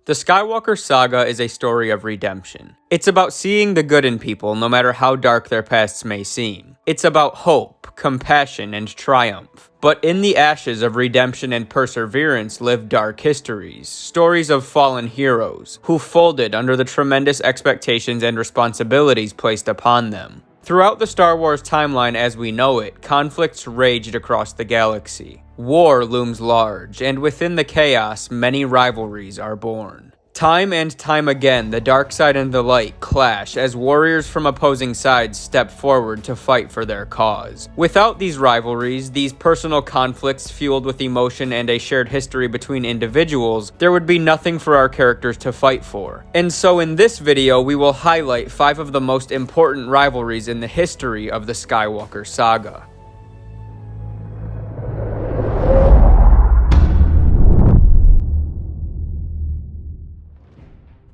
The Skywalker saga is a story of redemption. It's about seeing the good in people no matter how dark their pasts may seem. It's about hope, compassion, and triumph. But in the ashes of redemption and perseverance live dark histories, stories of fallen heroes, who folded under the tremendous expectations and responsibilities placed upon them. Throughout the Star Wars timeline as we know it, conflicts raged across the galaxy. War looms large, and within the chaos, many rivalries are born. Time and time again, the dark side and the light clash as warriors from opposing sides step forward to fight for their cause. Without these rivalries, these personal conflicts fueled with emotion and a shared history between individuals, there would be nothing for our characters to fight for. And so in this video, we will highlight 5 of the most important rivalries in the history of the Skywalker saga.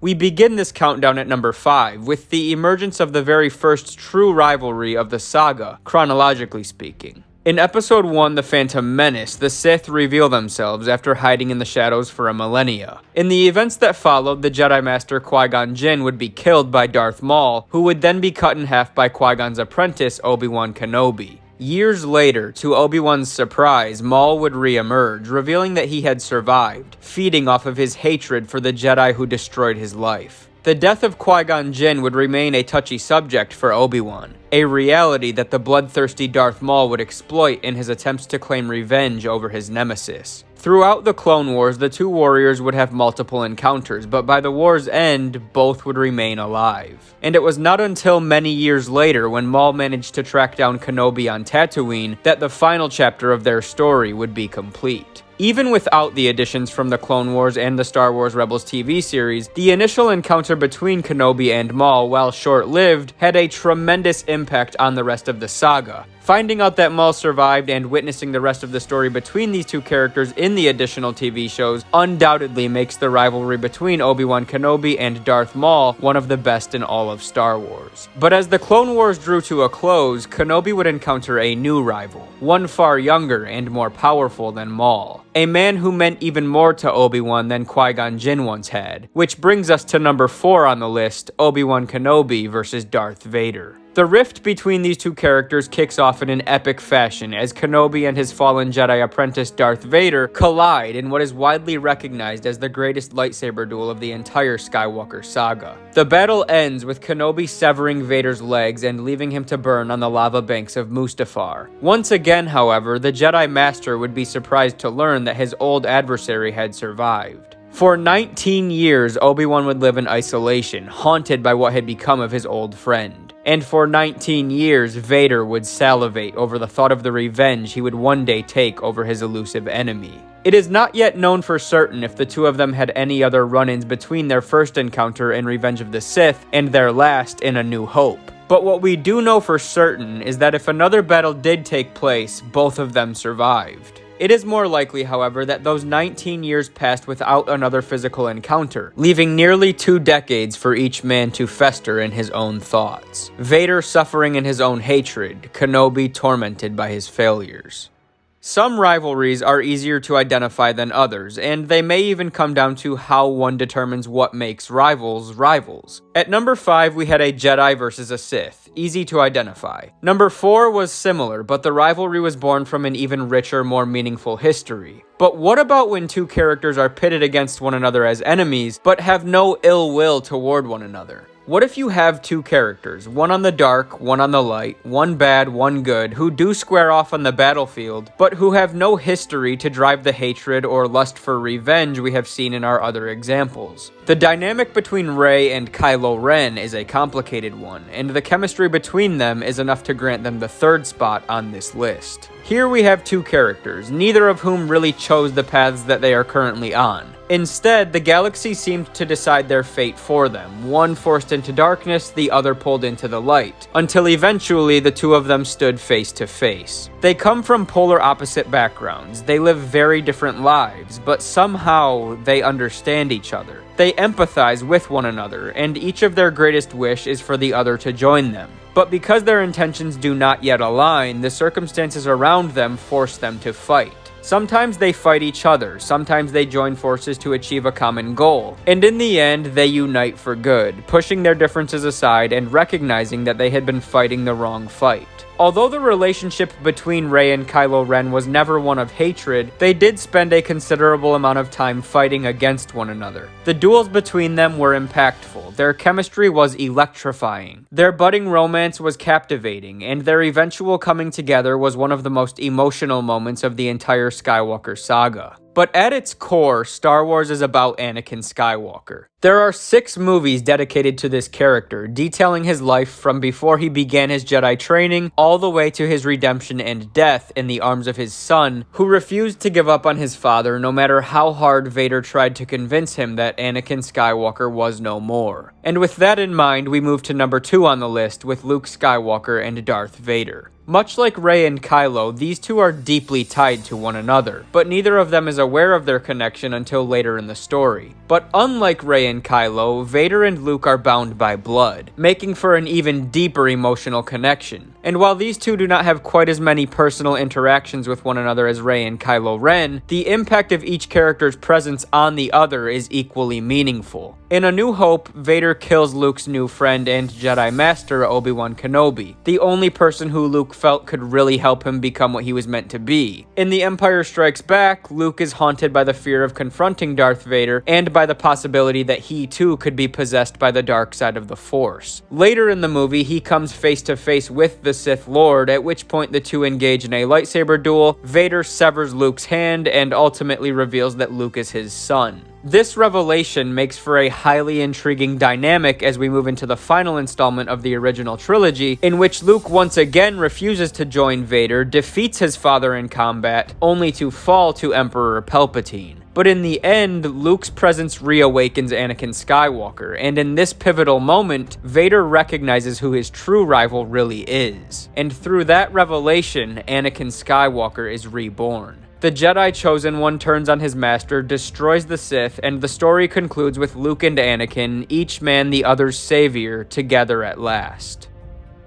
We begin this countdown at number 5, with the emergence of the very first true rivalry of the saga, chronologically speaking. In Episode 1, The Phantom Menace, the Sith reveal themselves after hiding in the shadows for a millennia. In the events that followed, the Jedi Master Qui-Gon Jinn would be killed by Darth Maul, who would then be cut in half by Qui-Gon's apprentice, ObiWan Kenobi. Years later, to Obi-Wan's surprise, Maul would re-emerge, revealing that he had survived, feeding off of his hatred for the Jedi who destroyed his life. The death of Qui-Gon Jinn would remain a touchy subject for Obi-Wan, a reality that the bloodthirsty Darth Maul would exploit in his attempts to claim revenge over his nemesis. Throughout the Clone Wars, the two warriors would have multiple encounters, but by the war's end, both would remain alive. And it was not until many years later, when Maul managed to track down Kenobi on Tatooine, that the final chapter of their story would be complete. Even without the additions from the Clone Wars and the Star Wars Rebels TV series, the initial encounter between Kenobi and Maul, while short-lived, had a tremendous impact on the rest of the saga. Finding out that Maul survived and witnessing the rest of the story between these two characters in the additional TV shows undoubtedly makes the rivalry between Obi-Wan Kenobi and Darth Maul one of the best in all of Star Wars. But as the Clone Wars drew to a close, Kenobi would encounter a new rival, one far younger and more powerful than Maul. A man who meant even more to Obi-Wan than Qui-Gon Jinn once had. Which brings us to number 4 on the list, Obi-Wan Kenobi versus Darth Vader. The rift between these two characters kicks off in an epic fashion as Kenobi and his fallen Jedi apprentice Darth Vader collide in what is widely recognized as the greatest lightsaber duel of the entire Skywalker saga. The battle ends with Kenobi severing Vader's legs and leaving him to burn on the lava banks of Mustafar. Once again, however, the Jedi Master would be surprised to learn that his old adversary had survived. For 19 years, Obi-Wan would live in isolation, haunted by what had become of his old friend. And for 19 years, Vader would salivate over the thought of the revenge he would one day take over his elusive enemy. It is not yet known for certain if the two of them had any other run-ins between their first encounter in Revenge of the Sith and their last in A New Hope. But what we do know for certain is that if another battle did take place, both of them survived. It is more likely, however, that those 19 years passed without another physical encounter, leaving nearly 2 decades for each man to fester in his own thoughts. Vader suffering in his own hatred, Kenobi tormented by his failures. Some rivalries are easier to identify than others, and they may even come down to how one determines what makes rivals rivals. At number 5, we had a Jedi versus a Sith, easy to identify. Number 4 was similar, but the rivalry was born from an even richer, more meaningful history. But what about when two characters are pitted against one another as enemies, but have no ill will toward one another? What if you have two characters, one on the dark, one on the light, one bad, one good, who do square off on the battlefield, but who have no history to drive the hatred or lust for revenge we have seen in our other examples? The dynamic between Rey and Kylo Ren is a complicated one, and the chemistry between them is enough to grant them the 3rd spot on this list. Here we have two characters, neither of whom really chose the paths that they are currently on. Instead, the galaxy seemed to decide their fate for them, one forced into darkness, the other pulled into the light, until eventually the two of them stood face to face. They come from polar opposite backgrounds, they live very different lives, but somehow they understand each other. They empathize with one another, and each of their greatest wish is for the other to join them. But because their intentions do not yet align, the circumstances around them force them to fight. Sometimes they fight each other, sometimes they join forces to achieve a common goal, and in the end, they unite for good, pushing their differences aside and recognizing that they had been fighting the wrong fight. Although the relationship between Rey and Kylo Ren was never one of hatred, they did spend a considerable amount of time fighting against one another. The duels between them were impactful, their chemistry was electrifying, their budding romance was captivating, and their eventual coming together was one of the most emotional moments of the entire Skywalker saga. But at its core, Star Wars is about Anakin Skywalker. There are 6 movies dedicated to this character, detailing his life from before he began his Jedi training all the way to his redemption and death in the arms of his son, who refused to give up on his father no matter how hard Vader tried to convince him that Anakin Skywalker was no more. And with that in mind, we move to number 2 on the list with Luke Skywalker and Darth Vader. Much like Rey and Kylo, these two are deeply tied to one another, but neither of them is aware of their connection until later in the story. But unlike Rey and Kylo, Vader and Luke are bound by blood, making for an even deeper emotional connection. And while these two do not have quite as many personal interactions with one another as Rey and Kylo Ren, the impact of each character's presence on the other is equally meaningful. In A New Hope, Vader kills Luke's new friend and Jedi Master, ObiWan Kenobi, the only person who Luke felt could really help him become what he was meant to be. In The Empire Strikes Back, Luke is haunted by the fear of confronting Darth Vader and by the possibility that he too could be possessed by the dark side of the Force. Later in the movie, he comes face to face with the Sith Lord, at which point the two engage in a lightsaber duel. Vader severs Luke's hand and ultimately reveals that Luke is his son. This revelation makes for a highly intriguing dynamic as we move into the final installment of the original trilogy, in which Luke once again refuses to join Vader, defeats his father in combat, only to fall to Emperor Palpatine. But in the end, Luke's presence reawakens Anakin Skywalker, and in this pivotal moment, Vader recognizes who his true rival really is. And through that revelation, Anakin Skywalker is reborn. The Jedi Chosen One turns on his master, destroys the Sith, and the story concludes with Luke and Anakin, each man the other's savior, together at last.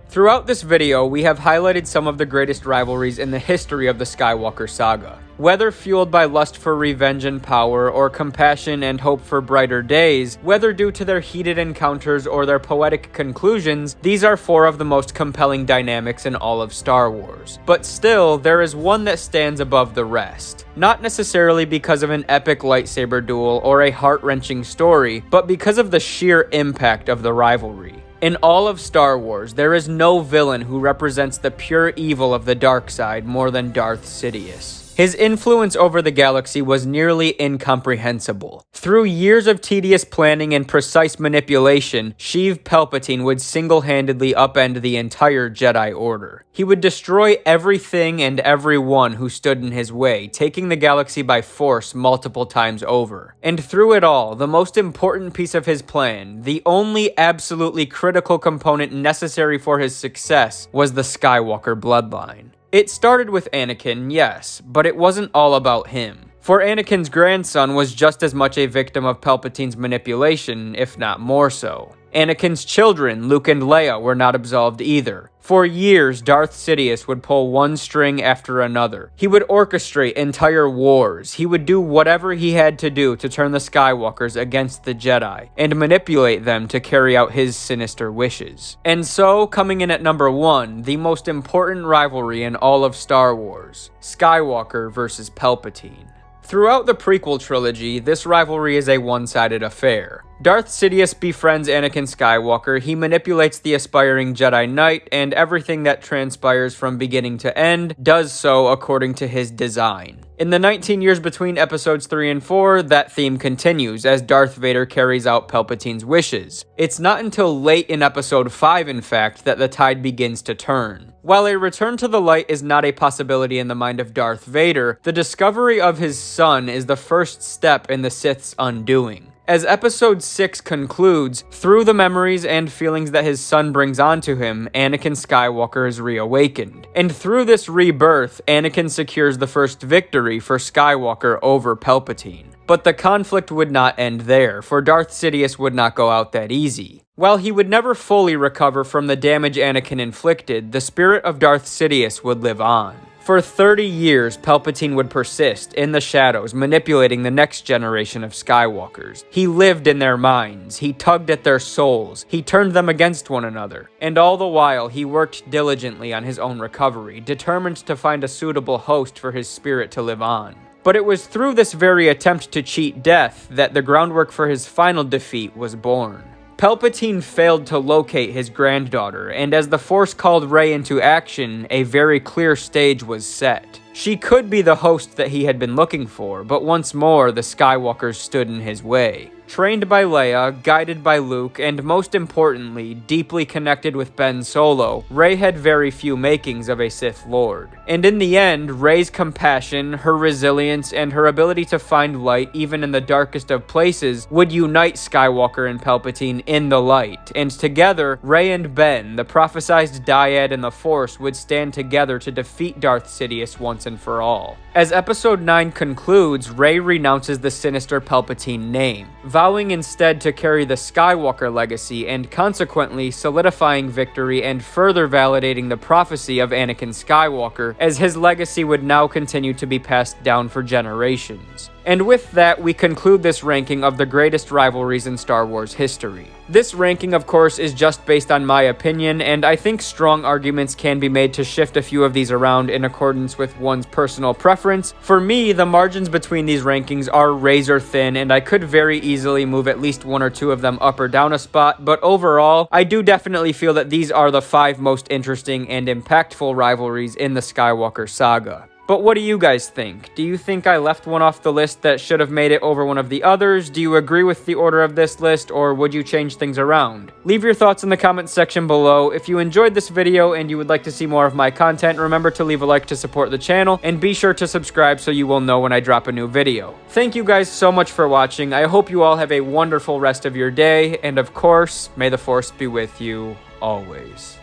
Throughout this video, we have highlighted some of the greatest rivalries in the history of the Skywalker saga. Whether fueled by lust for revenge and power, or compassion and hope for brighter days, whether due to their heated encounters or their poetic conclusions, these are 4 of the most compelling dynamics in all of Star Wars. But still, there is one that stands above the rest. Not necessarily because of an epic lightsaber duel or a heart-wrenching story, but because of the sheer impact of the rivalry. In all of Star Wars, there is no villain who represents the pure evil of the dark side more than Darth Sidious. His influence over the galaxy was nearly incomprehensible. Through years of tedious planning and precise manipulation, Sheev Palpatine would single-handedly upend the entire Jedi Order. He would destroy everything and everyone who stood in his way, taking the galaxy by force multiple times over. And through it all, the most important piece of his plan, the only absolutely critical component necessary for his success, was the Skywalker bloodline. It started with Anakin, yes, but it wasn't all about him. For Anakin's grandson was just as much a victim of Palpatine's manipulation, if not more so. Anakin's children, Luke and Leia, were not absolved either. For years, Darth Sidious would pull one string after another. He would orchestrate entire wars. He would do whatever he had to do to turn the Skywalkers against the Jedi, and manipulate them to carry out his sinister wishes. And so, coming in at number 1, the most important rivalry in all of Star Wars, Skywalker versus Palpatine. Throughout the prequel trilogy, this rivalry is a one-sided affair. Darth Sidious befriends Anakin Skywalker, he manipulates the aspiring Jedi Knight, and everything that transpires from beginning to end does so according to his design. In the 19 years between episodes 3 and 4, that theme continues as Darth Vader carries out Palpatine's wishes. It's not until late in episode 5, in fact, that the tide begins to turn. While a return to the light is not a possibility in the mind of Darth Vader, the discovery of his son is the first step in the Sith's undoing. As episode 6 concludes, through the memories and feelings that his son brings onto him, Anakin Skywalker is reawakened. And through this rebirth, Anakin secures the first victory for Skywalker over Palpatine. But the conflict would not end there, for Darth Sidious would not go out that easy. While he would never fully recover from the damage Anakin inflicted, the spirit of Darth Sidious would live on. For 30 years, Palpatine would persist in the shadows, manipulating the next generation of Skywalkers. He lived in their minds, he tugged at their souls, he turned them against one another, and all the while he worked diligently on his own recovery, determined to find a suitable host for his spirit to live on. But it was through this very attempt to cheat death that the groundwork for his final defeat was born. Palpatine failed to locate his granddaughter, and as the Force called Rey into action, a very clear stage was set. She could be the host that he had been looking for, but once more the Skywalkers stood in his way. Trained by Leia, guided by Luke, and most importantly, deeply connected with Ben Solo, Rey had very few makings of a Sith Lord. And in the end, Rey's compassion, her resilience, and her ability to find light even in the darkest of places would unite Skywalker and Palpatine in the light, and together, Rey and Ben, the prophesized dyad and the Force, would stand together to defeat Darth Sidious once and for all. As Episode 9 concludes, Rey renounces the sinister Palpatine name, vowing instead to carry the Skywalker legacy and consequently solidifying victory and further validating the prophecy of Anakin Skywalker, as his legacy would now continue to be passed down for generations. And with that, we conclude this ranking of the greatest rivalries in Star Wars history. This ranking, of course, is just based on my opinion, and I think strong arguments can be made to shift a few of these around in accordance with one's personal preference. For me, the margins between these rankings are razor thin, and I could very easily move at least one or two of them up or down a spot, but overall, I do definitely feel that these are the 5 most interesting and impactful rivalries in the Skywalker saga. But what do you guys think? Do you think I left one off the list that should have made it over one of the others? Do you agree with the order of this list, or would you change things around? Leave your thoughts in the comments section below. If you enjoyed this video and you would like to see more of my content, remember to leave a like to support the channel, and be sure to subscribe so you will know when I drop a new video. Thank you guys so much for watching. I hope you all have a wonderful rest of your day, and of course, may the Force be with you always.